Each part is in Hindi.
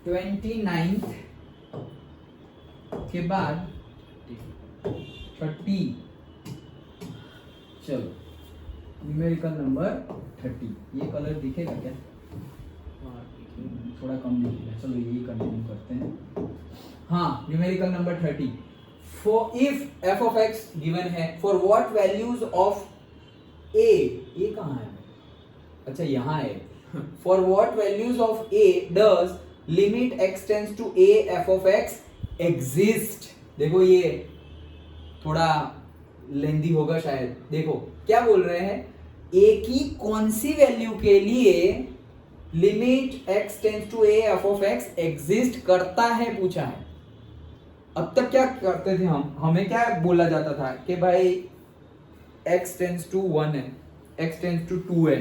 29 के बाद 30, चलो न्यूमेरिकल नंबर 30। ये कलर दिखेगा क्या? थोड़ा कम दिखेगा, चलो ये कंटिन्यू करते हैं। हाँ, numerical number 30। For if f of x given है, for what values of a कहाँ है? अच्छा यहाँ है। For what values of a does limit x tends to a f of x exist. देखो ये थोड़ा लेंदी होगा शायद। देखो क्या बोल रहे हैं, ए की कौन सी वैल्यू के लिए limit x tends to a f of x exist करता है, पूछा है। अब तक क्या करते थे हम, हमें क्या बोला जाता था कि भाई x टेंड्स टू 1 है, x टेंड्स टू 2 है,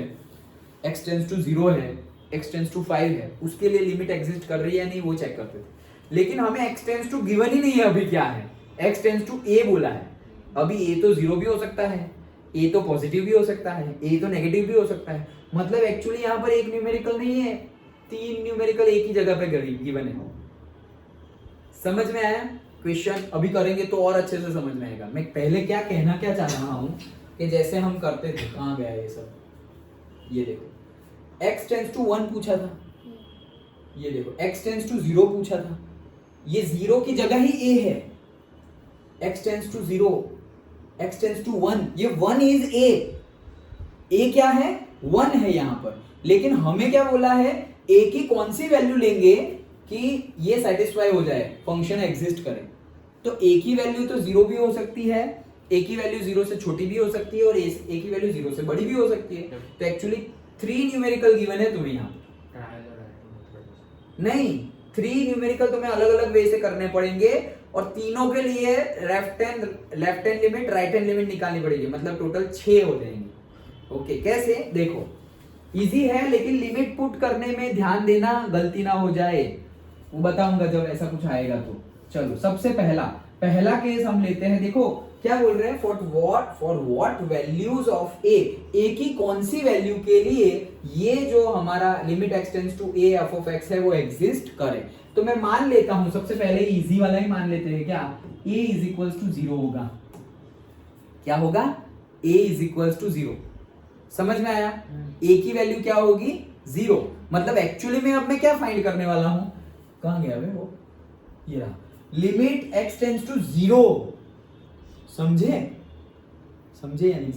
x टेंड्स टू 0 है, x टेंड्स टू 5 है, उसके लिए लिमिट एग्जिस्ट कर रही है या नहीं वो चेक करते थे। लेकिन हमें x टेंड्स टू गिवन ही नहीं है, अभी क्या है, x टेंड्स टू a बोला है। अभी a तो 0 भी हो सकता है, a तो पॉजिटिव भी हो सकता है, a तो नेगेटिव भी हो सकता है। मतलब एक्चुअली यहाँ पर एक न्यूमेरिकल नहीं है, 3 न्यूमेरिकल एक ही जगह पे गिवन है। समझ में आया क्वेश्चन? अभी करेंगे तो और अच्छे से समझ में आएगा। मैं पहले क्या कहना क्या चाह रहा हूं कि जैसे हम करते थे, कहाँ गया ये सब, ये देखो x टेंड्स टू 1 पूछा था, ये देखो x टेंड्स टू 0 पूछा था, ये 0 की जगह ही a है। x tends to 0, x tends to 1, ये 1 इज a क्या है, 1 है यहाँ पर। लेकिन हमें क्या बोला है, a की कौन सी वैल्यू लेंगे कि ये सेटिस्फाई हो जाए, फंक्शन एग्जिस्ट करे। तो a की वैल्यू तो 0 भी हो सकती है, a की वैल्यू 0 से छोटी भी हो सकती है, और a की वैल्यू 0 से बड़ी भी हो सकती है। तो एक्चुअली 3 न्यूमेरिकल गिवन है तुम्हें यहाँ। नहीं, 3 न्यूमेरिकल तुम्हें अलग अलग वे से करने पड़ेंगे, और तीनों के लिए left hand limit, right hand limit निकालनी पड़ेगी। मतलब टोटल 6 हो जाएंगे। ओके, कैसे? देखो इजी है, लेकिन लिमिट पुट करने में ध्यान देना, गलती ना हो जाए, वो बताऊंगा जब ऐसा कुछ आएगा तो। चलो सबसे पहला केस हम लेते हैं। देखो क्या बोल रहे हैं, for what values of a की कौन सी वैल्यू के लिए ये जो हमारा limit x tends to a f of x है वो एग्जिस्ट करे। तो मैं मान लेता हूं, सबसे पहले इजी वाला ही मान लेते हैं। क्या a इज इक्वल्स टू 0 होगा? क्या होगा? a is equals to 0। समझ में आया? a की वैल्यू क्या होगी? 0। मतलब एक्चुअली में अब मैं क्या फाइंड करने वाला हूं, कहां गया वे वो, ये रहा, लिमिट x टेंड्स टू 0। समझे या नहीं?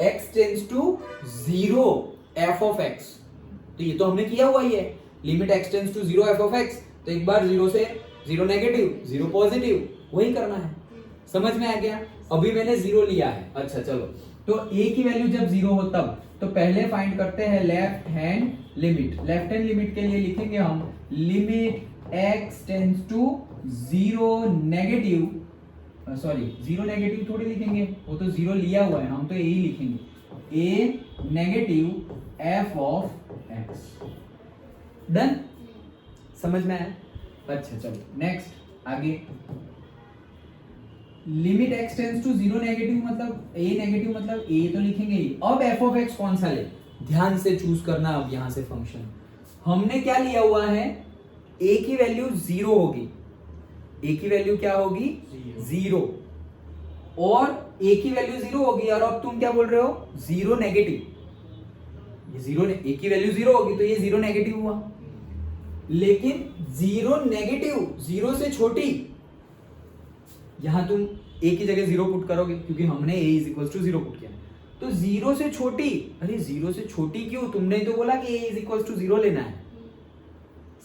x tends to 0 f of x। तो ये तो हमने किया हुआ ही है, limit x tends to 0 f of x। तो एक बार 0 से 0 नेगेटिव, 0 पॉजिटिव, वही करना है। समझ में आ गया? अभी मैंने 0 लिया है। अच्छा चलो, तो a की वैल्यू जब 0 हो तब, तो पहले फाइंड करते हैं left hand limit. Left hand limit के लिए लिखेंगे हम limit x tends to 0 negative, sorry 0 negative थोड़ी लिखेंगे, वो तो 0 लिया हुआ है, हम तो a ही लिखेंगे, a negative f of x। Done? समझ में आया? अच्छा चलो नेक्स्ट आगे, limit x tends to 0 negative मतलब a नेगेटिव, मतलब a तो लिखेंगे ही। अब f ऑफ x कौन सा ले, ध्यान से चूज करना। अब यहां से फंक्शन हमने क्या लिया हुआ है, a की वैल्यू 0 होगी, a की वैल्यू क्या होगी, 0, और a की वैल्यू 0 होगी। और अब तुम क्या बोल रहे हो, 0 नेगेटिव, ये 0, a की वैल्यू 0 होगी तो ये 0 नेगेटिव हुआ। लेकिन 0 नेगेटिव, 0 से छोटी, यहां तुम a की जगह 0 पुट करोगे क्योंकि हमने a is equal to 0 put किया। तो 0 से छोटी, अरे 0 से छोटी क्यों, तुमने तो बोला कि a इज इक्वल टू 0 लेना है।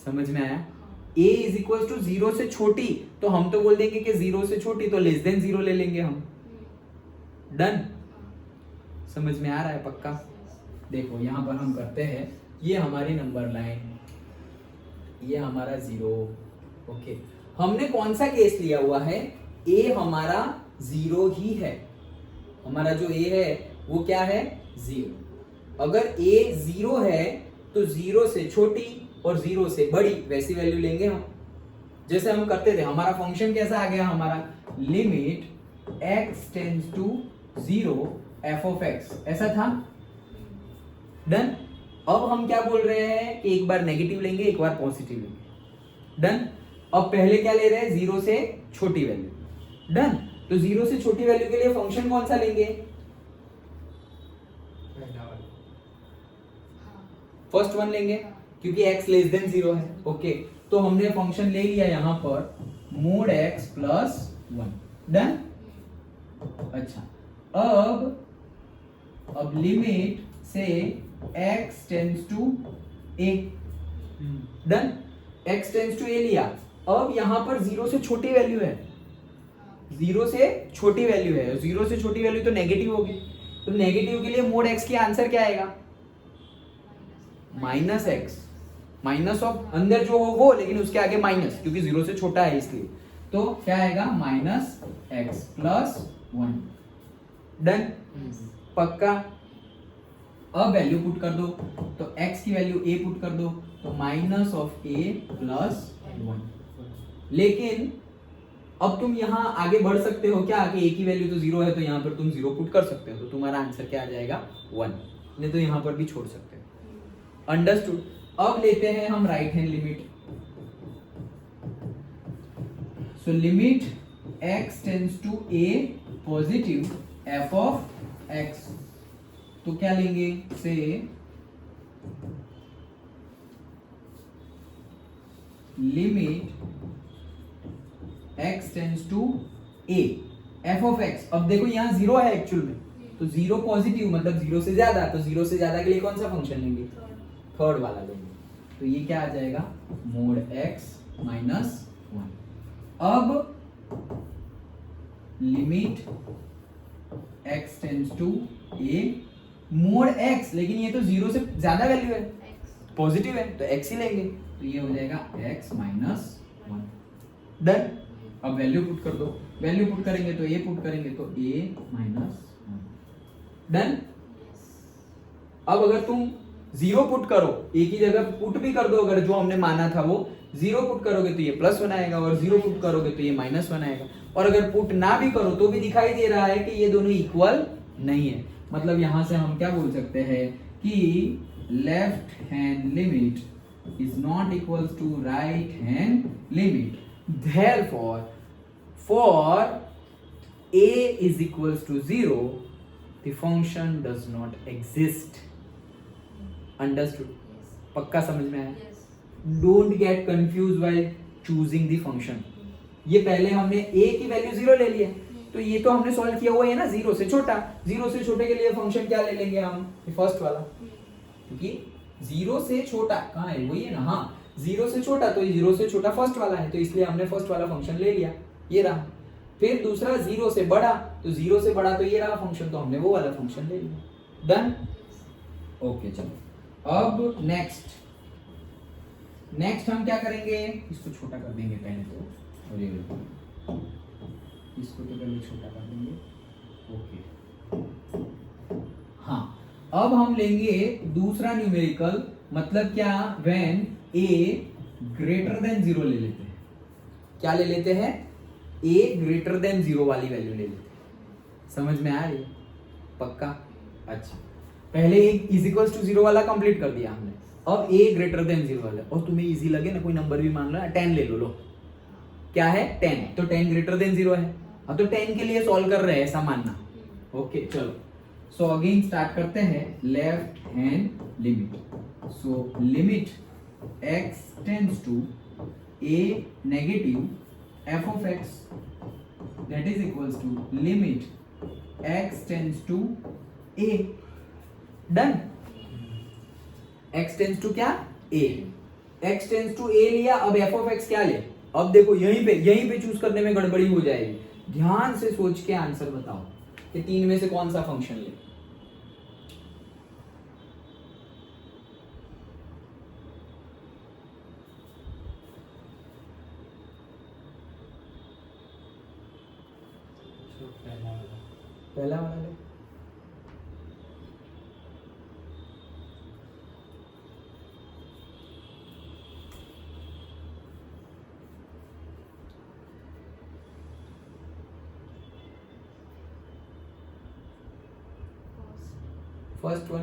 समझ में आया? a इज इक्वल टू 0 से छोटी, तो हम तो बोल देंगे कि 0 से छोटी, तो लेस देन 0 ले लेंगे हम। डन? समझ में आ रहा है पक्का? देखो यहां पर हम करते हैं, ये हमारी नंबर लाइन, ये हमारा 0। ओके, हमने कौन सा केस लिया हुआ है, a हमारा 0 ही है। हमारा जो a है वो क्या है, 0। अगर a 0 है तो 0 से छोटी और 0 से बड़ी वैसी वैल्यू लेंगे हम, जैसे हम करते थे। हमारा फंक्शन कैसा आ गया, हमारा limit x tends to 0 f of x, ऐसा था। डन? अब हम क्या बोल रहे हैं कि एक बार नेगेटिव लेंगे, एक बार पॉजिटिव लेंगे। डन। अब पहले क्या ले रहे हैं, 0 से छोटी वैल्यू। डन। तो 0 से छोटी वैल्यू के लिए फंक्शन कौन सा लेंगे, फर्स्ट वन लेंगे क्योंकि x लेस देन 0 है। ओके, तो हमने फंक्शन ले लिया यहां पर मोड x प्लस 1। डन। अच्छा, अब लिमिट से x tends to a। Done. x tends to a लिया। अब यहां पर 0 से छोटी वैल्यू है, 0 से छोटी वैल्यू है, 0 से छोटी वैल्यू तो नेगेटिव होगी। तो नेगेटिव के लिए मोड x की आंसर क्या आएगा, माइनस एक्स, माइनस ऑफ अंदर जो हो वो, लेकिन उसके आगे माइनस, क्योंकि 0 से छोटा है इसलिए। तो क्या आएगा, माइनस एक्स प्लस 1। डन। पक्का। अब वैल्यू पुट कर दो, तो x की वैल्यू a पुट कर दो, तो माइनस ऑफ a प्लस 1। लेकिन अब तुम यहां आगे बढ़ सकते हो क्या, कि a की वैल्यू तो 0 है, तो यहां पर तुम 0 पुट कर सकते हो, तो तुम्हारा आंसर क्या आ जाएगा, 1। नहीं तो यहां पर भी छोड़ सकते हो। अंडरस्टूड। अब लेते हैं हम right hand limit. So limit x tends to a positive f of x। तो क्या लेंगे, से limit x tends to a f of x। अब देखो यहां 0 है एक्चुअल में, तो 0 पॉजिटिव मतलब 0 से ज्यादा, तो 0 से ज्यादा के लिए कौन सा फंक्शन लेंगे, थर्ड वाला लेंगे। तो ये क्या आ जाएगा, मोड x माइनस 1। अब limit x tends to a mod x, लेकिन ये तो 0 से ज्यादा वैल्यू है, पॉजिटिव है, तो x ही लेंगे, तो ये हो जाएगा x माइनस 1। डन। अब वैल्यू पुट कर दो, वैल्यू पुट करेंगे तो a पुट करेंगे तो a माइनस 1। डन। अब अगर तुम 0 पुट करो, a की जगह पुट भी कर दो, अगर जो हमने माना था वो 0 पुट करोगे तो ये प्लस 1 आएगा, और 0 पुट करोगे तो ये माइनस 1 आएगा। और अगर पुट ना भी करो तो भी दिखाई दे रहा है कि ये दोनों इक्वल नहीं है। मतलब यहां से हम क्या बोल सकते हैं कि left hand limit is not equals to right hand limit, therefore for a is equals to 0 the function does not exist। Understood? पक्का समझ में आया? Don't get confused while choosing the function। ये पहले हमने a की वैल्यू 0 ले लिया, तो ये तो हमने सॉल्व किया हुआ है ना 0 से छोटा। 0 से छोटे के लिए फंक्शन क्या ले लेंगे हम, फर्स्ट वाला, क्योंकि 0 से छोटा कहाँ है, वही है ना, हाँ 0 से छोटा, तो 0 से छोटा फर्स्ट वाला है, तो इसलिए हमने फर्स्ट वाला फंक्शन ले लिया, ये रहा। फिर दूसरा 0 से बड़ा, तो 0 से बड़ा तो ये रहा फंक्शन, तो हमने वो वाला फंक्शन ले लिया। डन। ओके चलो, अब नेक्स्ट हम क्या करेंगे, इसको छोटा कर देंगे पहले तो, और ये इसको तो पहले छोटा कर देंगे। ओके, हाँ अब हम लेंगे दूसरा न्यूमेरिकल, मतलब क्या, व्हेन a ग्रेटर देन 0 ले लेते हैं। क्या ले लेते हैं, a ग्रेटर देन 0 वाली वैल्यू ले लेते हैं। समझ में आ रही है? पक्का। अच्छा, पहले a इज इक्वल्स टू 0 वाला कंप्लीट कर दिया हमने, अब a ग्रेटर देन 0 वाला, और तुम्हें इजी लगे ना, कोई नंबर भी मान लो, 10 ले लो। क्या है 10, तो 10 ग्रेटर देन 0 है। अब तो 10 के लिए सॉल्व कर रहे हैं ऐसा मानना। ओके चलो, सो अगेन स्टार्ट करते हैं, left hand limit. So limit x tends to a negative f of x, that is equals to limit x tends to a। Done. x tends to क्या, a, x tends to a लिया, अब f of x क्या ले, अब देखो यहीं पे चूज करने में गड़बड़ी हो जाएगी। ध्यान से सोच के आंसर बताओ कि 3 में से कौन सा फंक्शन ले। पहला वाला ले। फर्स्ट वन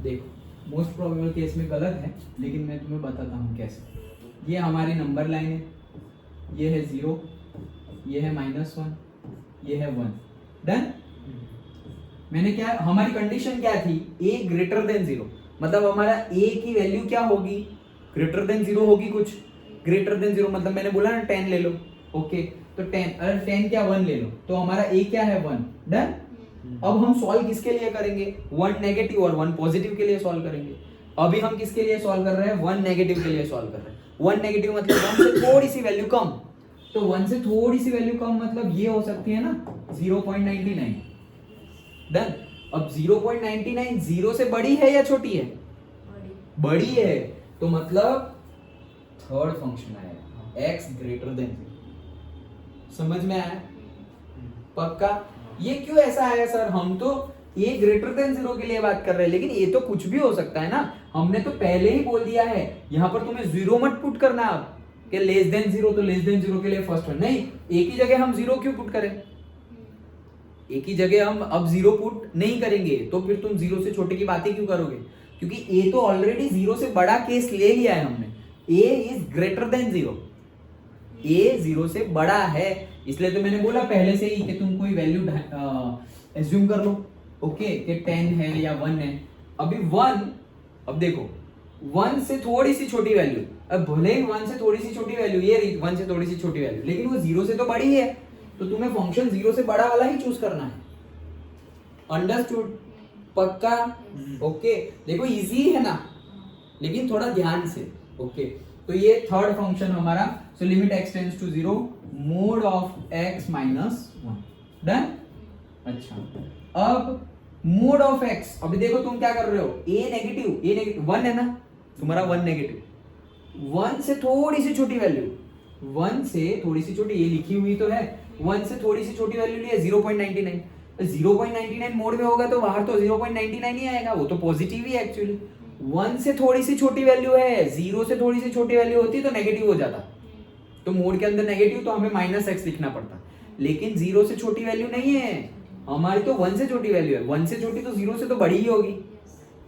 देखो, मोस्ट प्रोबेबल केस में गलत है, लेकिन मैं तुम्हें बताता हूँ कैसे। ये हमारी नंबर लाइन है, ये है 0, ये है -1, ये है 1। डन। मैंने क्या, हमारी कंडीशन क्या थी, a ग्रेटर देन 0, मतलब हमारा a की वैल्यू क्या होगी, ग्रेटर देन 0 होगी कुछ, ग्रेटर देन 0 मतलब मैंने बोला ना 10 ले लो। ओके, तो 10, अगर 10 क्या 1 ले लो, तो हमारा a क्या है 1। डन। अब हम सॉल्व किसके लिए करेंगे, 1 नेगेटिव और 1 पॉजिटिव के लिए सॉल्व करेंगे। अभी हम किसके लिए सॉल्व कर रहे हैं, 1 नेगेटिव के लिए सॉल्व कर रहे हैं। 1 नेगेटिव मतलब 1 से थोड़ी सी वैल्यू कम, तो 1 से थोड़ी सी वैल्यू कम मतलब ये हो सकती है ना 0.99। डन। अब 0.99 0 से बड़ी है या छोटी है, बड़ी है, तो मतलब थर्ड फंक्शन आएगा x ग्रेटर देन 0। समझ में आया, पक्का। ये क्यों ऐसा आया सर, हम तो a ग्रेटर देन 0 के लिए बात कर रहे हैं, लेकिन ये तो कुछ भी हो सकता है ना, हमने तो पहले ही बोल दिया है, यहां पर तुम्हें 0 मत पुट करना अब कि लेस देन 0, तो लेस देन 0 के लिए फर्स्ट वन नहीं, एक ही जगह हम 0 क्यों पुट करें, एक ही जगह हम अब 0 पुट नहीं करेंगे, तो फिर तुम 0 से छोटे की बातें क्यों करोगे, क्योंकि a तो ऑलरेडी 0 से बड़ा केस ले लिया है हमने, a is greater than 0, a 0 से बड़ा है, इसलिए तो मैंने बोला पहले से ही कि तुम कोई वैल्यू एज्यूम कर लो। ओके, कि 10 है या 1 है। अभी 1, अब देखो 1 से थोड़ी सी छोटी वैल्यू, अब भले ही 1 से थोड़ी सी छोटी वैल्यू, ये 1 से थोड़ी सी छोटी वैल्यू, लेकिन वो 0 से तो बड़ी है, तो तुम्हें फंक्शन 0 से बड़ा वाला ही चूज करना है। अंडरस्टूड, पक्का। ओके, देखो इजी है ना, लेकिन थोड़ा ध्यान से। ओके, तो ये थर्ड फंक्शन हमारा, so limit x tends to 0 mod of x minus 1। Done. अच्छा, अब मोड ऑफ x, अभी देखो तुम क्या कर रहे हो, a नेगेटिव 1 है ना तुम्हारा, 1 नेगेटिव, 1 से थोड़ी सी छोटी वैल्यू, 1 से थोड़ी सी छोटी, ये लिखी हुई तो है, 1 से थोड़ी सी छोटी वैल्यू लिया 0.99, 0.99 मोड में होगा तो बाहर तो 0.99 ही आएगा, वो तो पॉजिटिव ही है एक्चुअली। 1 से थोड़ी सी छोटी वैल्यू है, 0 से थोड़ी सी छोटी वैल्यू होती तो नेगेटिव हो जाता, तो मोड के अंदर नेगेटिव, तो हमें -x लिखना पड़ता, लेकिन 0 से छोटी वैल्यू नहीं है हमारी, तो 1 से छोटी वैल्यू है, 1 से छोटी तो 0 से तो बड़ी ही होगी,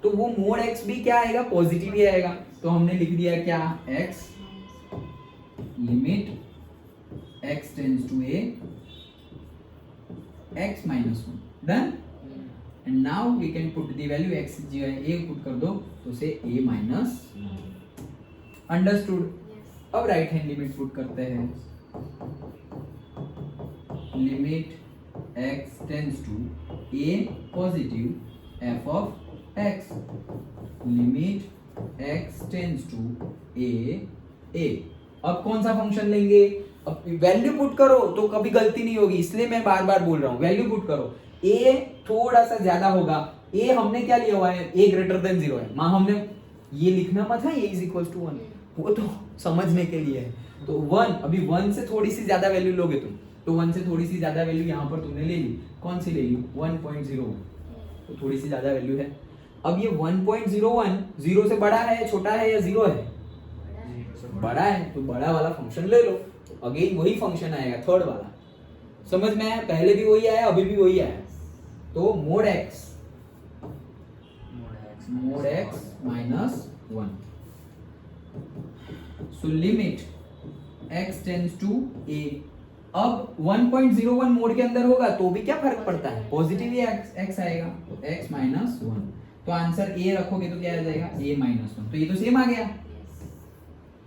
तो वो मोड x भी क्या आएगा, पॉजिटिव ही आएगा, तो हमने लिख दिया क्या, x limit x tends to a x minus 1। Done. And now we can put the value x जो है a पुट कर दो तो से a minus 1। अंडरस्टूड। अब राइट हैंड लिमिट पुट करते हैं, limit x tends to a positive f of x, limit x tends to a। अब कौन सा फंक्शन लेंगे, अब वैल्यू पुट करो तो कभी गलती नहीं होगी, इसलिए मैं बार बार बोल रहा हूं वैल्यू पुट करो। a थोड़ा सा ज्यादा होगा, a हमने क्या लिया हुआ है, a ग्रेटर देन 0 है, मां हमने ये लिखना मत है a इज इक्वल टू 1, वो तो समझने के लिए है, तो 1, अभी 1 से थोड़ी सी ज्यादा वैल्यू लोगे तुम, तो 1 से थोड़ी सी ज्यादा वैल्यू यहां पर तुमने ले ली, कौन सी ले ली 1.01, तो थोड़ी सी ज्यादा वैल्यू है। अब ये 1.01 0 से बड़ा है, छोटा है या 0 है, बड़ा है, तो बड़ा वाला फंक्शन ले लो, तो अगेन वही फंक्शन आएगा थर्ड वाला, समझ में आया, पहले भी वही आया अभी भी वही आया, तो mod x minus 1, so limit x tends to a। अब 1.01 मोड के अंदर होगा तो भी क्या फर्क पड़ता है, पॉजिटिव ही x आएगा, तो x माइनस 1, तो आंसर a रखोगे तो क्या आ जाएगा a माइनस 1, तो ये तो सेम आ गया,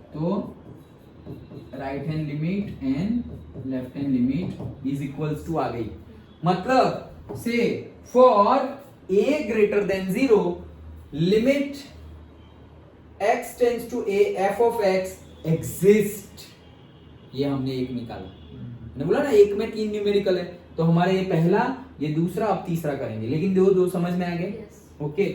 तो right hand limit and left hand limit is equals to आ गई, मतलब से for a greater than 0 limit x tends to a f of x exist, ये हमने एक निकाला, मैंने बोला ना एक में 3 न्यूमेरिकल है, तो हमारे ये पहला, ये दूसरा, अब तीसरा करेंगे, लेकिन दो समझ में आ गए। ओके,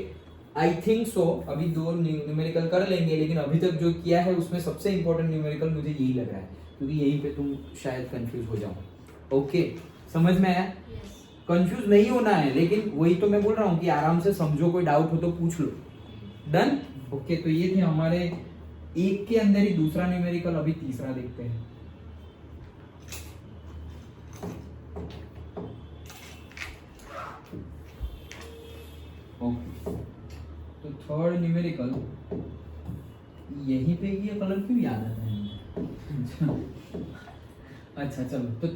आई थिंक सो अभी 2 न्यूमेरिकल कर लेंगे, लेकिन अभी तक जो किया है उसमें सबसे इंपॉर्टेंट न्यूमेरिकल मुझे यही लग रहा है, क्योंकि यहीं पे तुम शायद कंफ्यूज हो जाओ। ओके, समझ में आया, कंफ्यूज नहीं होना है, लेकिन वही तो मैं बोल रहा हूँ कि आराम से समझो, कोई डाउट हो तो पूछ लो। डन। ओके, तो ये थे हमारे एक के अंदर ही दूसरा न्यूमेरिकल, अभी तीसरा देखते हैं। ओके, तो थर्ड न्यूमेरिकल यहीं पे ये कलर क्यों याद आता है? अच्छा चलो, तो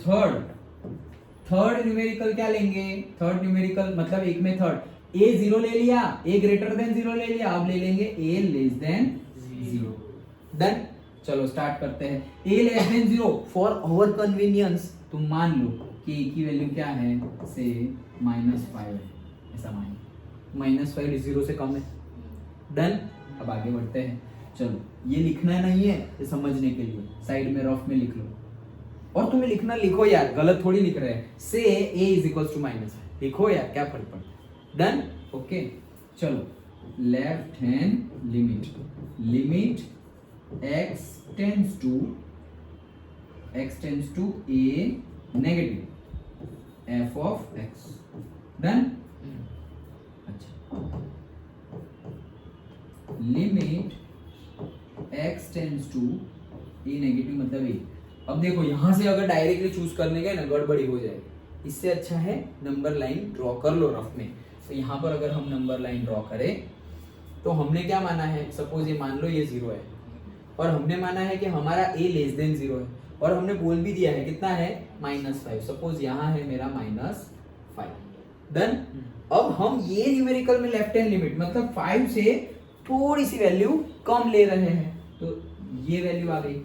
थर्ड न्यूमेरिकल क्या लेंगे? थर्ड न्यूमेरिकल मतलब एक में थर्ड, ए 0 ले लिया, ए ग्रेटर देन 0 ले लिया, अब ले लेंगे ए लेस देन 0। डन। चलो स्टार्ट करते हैं। A less than 0 for our convenience तुम मान लो कि ए की वैल्यू क्या है, से -5 है, ऐसा मान, -5 0 से कम है। डन। अब आगे बढ़ते हैं। चलो ये लिखना नहीं है, ये समझने के लिए साइड में रफ में लिख लो, और तुम्हें लिखना लिखो यार, गलत थोड़ी लिख रहे हैं। से a इज इक्वल टू -5 लिखो यार, क्या फर्क पड़ता है। डन। ओके चलो, left hand limit x tends to a negative f of x। Done. अच्छा, limit x tends to a negative मतलब a। अब देखो यहां से अगर डायरेक्टली चूज करने गए ना, गड़बड़ी हो जाएगी। इससे अच्छा है नंबर लाइन ड्रॉ कर लो रफ में। तो यहाँ पर अगर हम नंबर लाइन ड्रॉ करें तो हमने क्या माना है, सपोज ये मान लो ये 0 है, और हमने माना है कि हमारा a लेस देन 0 है, और हमने बोल भी दिया है कितना है, -5। सपोज यहाँ है मेरा -5। डन। अब हम ये न्यूमेरिकल में लेफ्ट हैंड लिमिट मतलब 5 से थोड़ी सी वैल्यू कम ले रहे हैं, तो ये वैल्यू आ गई।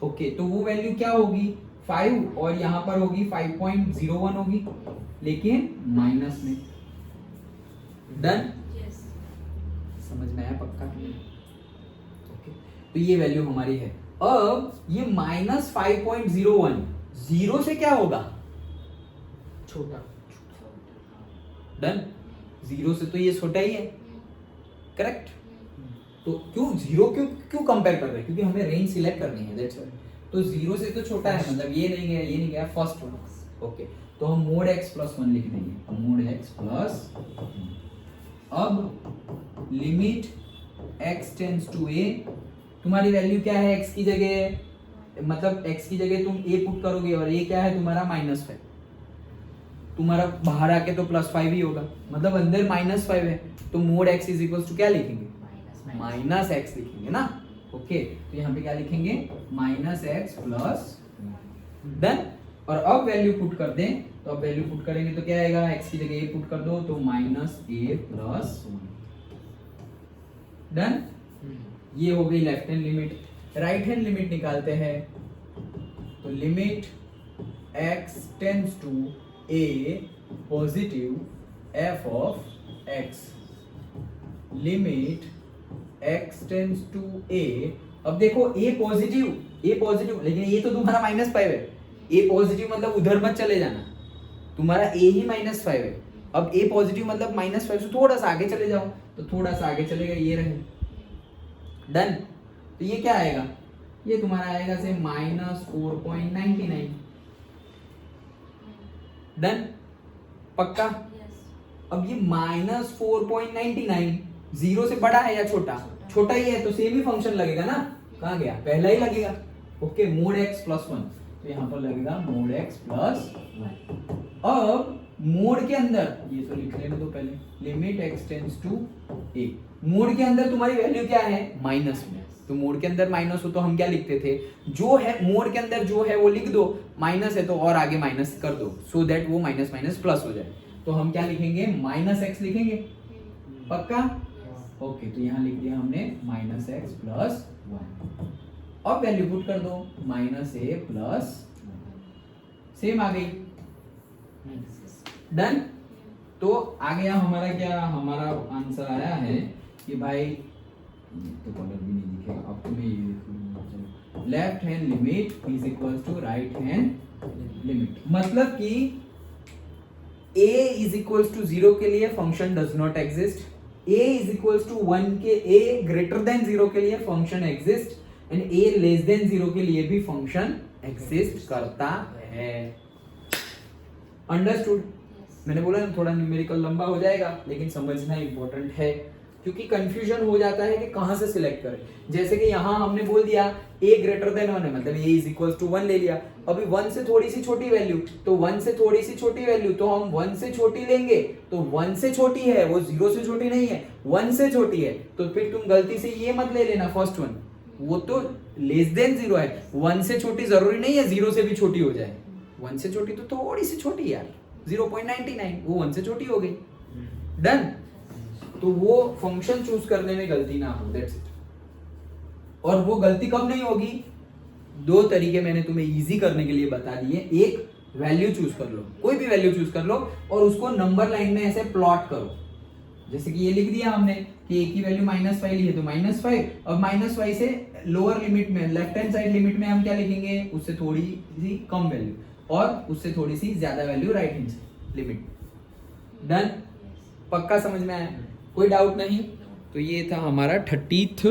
ओके, तो वो वैल्यू क्या होगी, 5, और यहाँ पर होगी 5.01 होगी, लेकिन माइनस में। डन। समझ में आया पक्का? ओके, तो ये वैल्यू हमारी है। अब ये -5.01 0 से क्या होगा, छोटा। डन। 0 से तो ये छोटा ही है, करेक्ट। तो क्यों 0 क्यों कंपेयर कर रहे हैं, क्योंकि हमें रेंज सिलेक्ट करनी है, दैट्स व्हाई। तो 0 से तो छोटा है, मतलब ये नहीं गया, ये नहीं गया, फर्स्ट वन। ओके, तो हम मोड x + 1 लिख देंगे, मोड x + 1। अब limit x tends to a, तुम्हारी वैल्यू क्या है x की जगह, मतलब x की जगह तुम a पुट करोगे, और a क्या है तुम्हारा -5, तुम्हारा बाहर आके तो +5 ही होगा, मतलब अंदर -5 है, तो mod x is equal to क्या लिखेंगे, -x लिखेंगे ना। ओके, तो यहाँ पे क्या लिखेंगे, -x + 1। डन। और अब वैल्यू पुट कर दें, तो अब वैल्यू पुट करेंगे तो क्या आएगा, x की जगह a पुट कर दो तो -a + 1। डन। ये हो गई left hand limit. Right hand limit निकालते हैं, तो limit x tends to a positive f of x, limit x tends to a। अब देखो a पॉजिटिव, लेकिन ये तो तुम्हारा -5 है, a पॉजिटिव मतलब उधर मत चले जाना, तुम्हारा a ही -5 है। अब a पॉजिटिव मतलब -5 से थोड़ा सा आगे चले जाओ, तो थोड़ा सा आगे चले गए, ये रहे। डन। तो ये क्या आएगा, ये तुम्हारा आएगा से -4.99। डन। पक्का? अब ये -4.99 0 से बड़ा है या छोटा, छोटा ही है, तो सेम ही फंक्शन लगेगा ना, कहाँ गया, पहला ही लगेगा। ओके, मोड x + 1, तो यहाँ पर लगेगा मोड x + 1। अब मोड के अंदर, ये तो लिख लेने दो पहले, limit x tends to a, mod के अंदर तुम्हारी वैल्यू क्या है, माइनस में, तो मोड के अंदर माइनस हो तो हम क्या लिखते थे, जो है मोड के अंदर जो है वो लिख दो, माइनस है तो और आगे माइनस कर दो, सो दैट वो माइनस माइनस प्लस हो जाए। तो हम क्या लिखेंगे, -x लिखेंगे, पक्का? ओके, तो यहाँ लिख दिया हमने -x + 1। अब वैल्यू पुट कर दो, -a + 1, सेम आ गई। डन। तो आ गया हमारा क्या, हमारा आंसर आया है कि भाई, तो कलर भी नहीं दिखेगा, अब तुम्हें ये लिखना, left hand limit is equal to right hand limit, मतलब कि a इज इक्वल टू 0 के लिए function does not exist, a is equal to 1 के, a ग्रेटर देन 0 के लिए function exist, and a less than 0 के लिए भी फंक्शन एग्जिस्ट करता है। अंडरस्टूड? मैंने बोला ना थोड़ा न्यूमेरिकल लंबा हो जाएगा, लेकिन समझना इंपॉर्टेंट है। क्योंकि कंफ्यूजन हो जाता है कि कहां से सिलेक्ट करें। जैसे कि यहां हमने बोल दिया a ग्रेटर देन 1 है, मतलब a इज इक्वल टू 1 ले लिया। अभी 1 से थोड़ी सी छोटी वैल्यू, तो 1 से थोड़ी सी छोटी वैल्यू, तो हम 1 से छोटी लेंगे, तो 1 से छोटी है वो 0 से छोटी नहीं है, 1 से छोटी है, तो फिर तुम गलती से ये मत ले लेना फर्स्ट वन, वो तो लेस देन 0 है। 1 से छोटी जरूरी नहीं है 0 से भी छोटी हो जाए, 1 से छोटी तो थोड़ी सी छोटी यार, 0.99, वो 1 से छोटी हो गई, डन। तो वो फंक्शन चूज करने में गलती ना हो, दैट्स इट। और वो गलती कब नहीं होगी, दो तरीके मैंने तुम्हें इजी करने के लिए बता दिए। एक, वैल्यू चूज कर लो, कोई भी वैल्यू चूज कर लो और उसको नंबर लाइन में ऐसे प्लॉट करो। जैसे कि ये लिख दिया हमने कि a की वैल्यू -5 ली है, तो -5, और -5 से लोअर लिमिट में, लेफ्ट हैंड साइड लिमिट में हम क्या लिखेंगे, उससे थोड़ी सी कम वैल्यू, और उससे थोड़ी सी ज्यादा value right hand limit. Done, पक्का समझ में आया, कोई डाउट नहीं। तो ये था हमारा 30th